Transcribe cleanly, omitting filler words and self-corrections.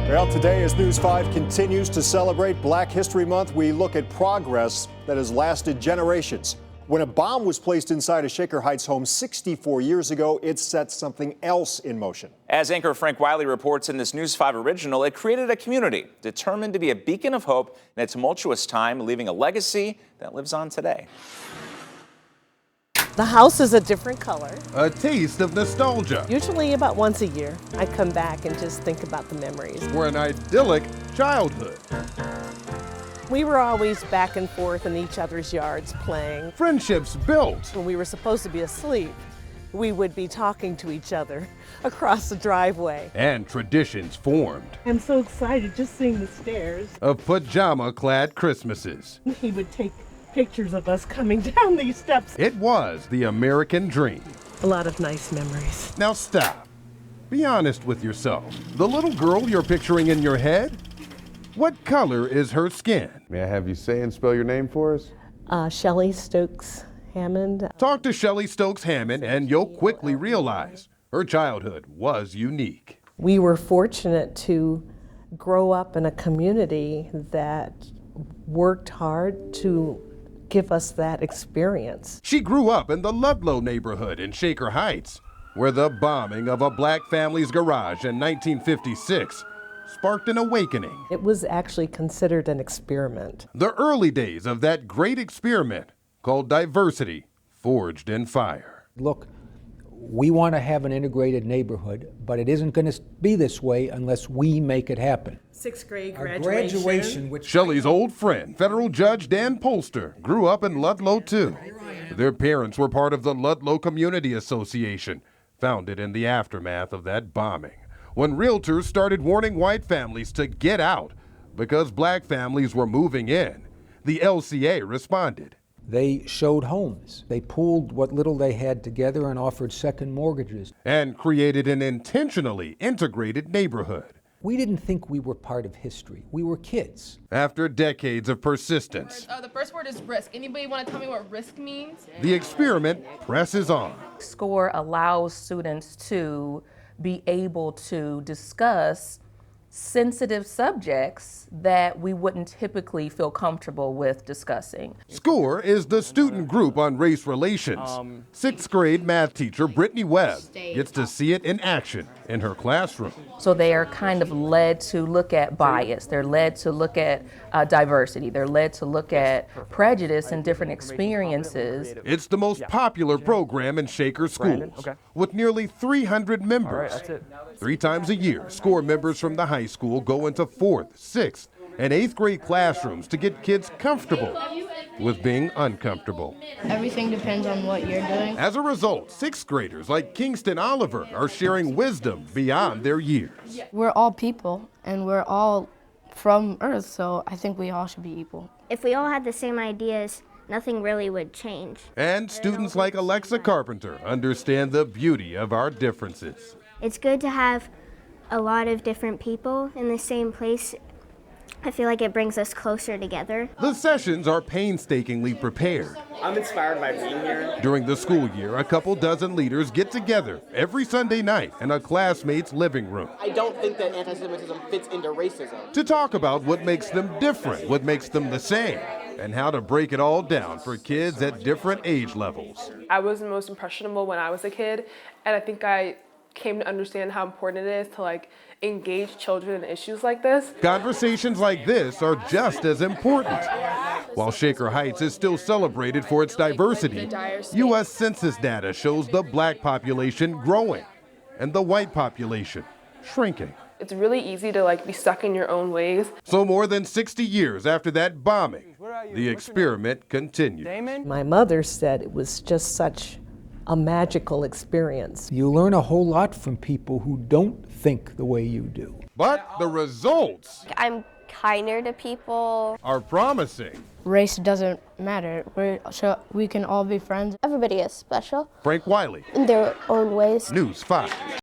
Well, today, as News 5 continues to celebrate Black History Month, we look at progress that has lasted generations. When a bomb was placed inside a Shaker Heights home 64 years ago, it set something else in motion. As anchor Frank Wiley reports in this News 5 original, it created a community determined to be a beacon of hope in a tumultuous time, leaving a legacy that lives on today. The house is a different color. A taste of nostalgia. Usually about once a year, I come back and just think about the memories. For an idyllic childhood. We were always back and forth in each other's yards playing. Friendships built. When we were supposed to be asleep, we would be talking to each other across the driveway. And traditions formed. I'm so excited just seeing the stairs. Of pajama-clad Christmases. He would take pictures of us coming down these steps. It was the American dream. A lot of nice memories. Now stop. Be honest with yourself. The little girl you're picturing in your head? What color is her skin? May I have you say and spell your name for us? Shelley Stokes Hammond. Talk to Shelley Stokes Hammond and you'll quickly realize her childhood was unique. We were fortunate to grow up in a community that worked hard to give us that experience. She grew up in the Ludlow neighborhood in Shaker Heights, where the bombing of a black family's garage in 1956 sparked an awakening. It was actually considered an experiment. The early days of that great experiment called diversity forged in fire. Look, we want to have an integrated neighborhood, but it isn't going to be this way unless we make it happen. Sixth grade Our graduation. which Shelley's old friend, federal judge Dan Polster, grew up in Ludlow too. Their parents were part of the Ludlow Community Association, founded in the aftermath of that bombing, when realtors started warning white families to get out because black families were moving in. The LCA responded. They showed homes. They pooled what little they had together and offered second mortgages. And created an intentionally integrated neighborhood. We didn't think we were part of history. We were kids. After decades of persistence, The first word is risk. Anybody want to tell me what risk means? the experiment presses on. SGORR allows students to be able to discuss sensitive subjects that we wouldn't typically feel comfortable with discussing. SGORR is the student group on race relations. Sixth grade math teacher Brittany Webb gets to see it in action in her classroom. So they are kind of led to look at bias, they're led to look at diversity, they're led to look at prejudice and different experiences. It's the most popular program in Shaker schools, with nearly 300 members. 3 times a year, SGORR members from the high school go into 4th, 6th, and 8th grade classrooms to get kids comfortable with being uncomfortable. Everything depends on what you're doing. As a result, 6th graders like Kingston Oliver are sharing wisdom beyond their years. We're all people, and we're all from Earth, so I think we all should be equal. If we all had the same ideas, nothing really would change. And students like Alexa Carpenter understand the beauty of our differences. It's good to have a lot of different people in the same place. I feel like it brings us closer together. The sessions are painstakingly prepared. I'm inspired by being here. During the school year, a couple dozen leaders get together every Sunday night in a classmate's living room. I don't think that anti-Semitism fits into racism. To talk about what makes them different, what makes them the same, and how to break it all down for kids at different age levels. I was the most impressionable when I was a kid, and I think I came to understand how important it is to engage children in issues like this. Conversations like this are just as important. While Shaker Heights is still celebrated for its diversity, U.S. Census data shows the black population growing and the white population shrinking. It's really easy to be stuck in your own ways. So more than 60 years after that bombing, the experiment continues. My mother said it was just such a magical experience. You learn a whole lot from people who don't think the way you do. But the results I'm kinder to people. are promising. Race doesn't matter. We can all be friends. Everybody is special Frank Wiley, in their own ways. News 5.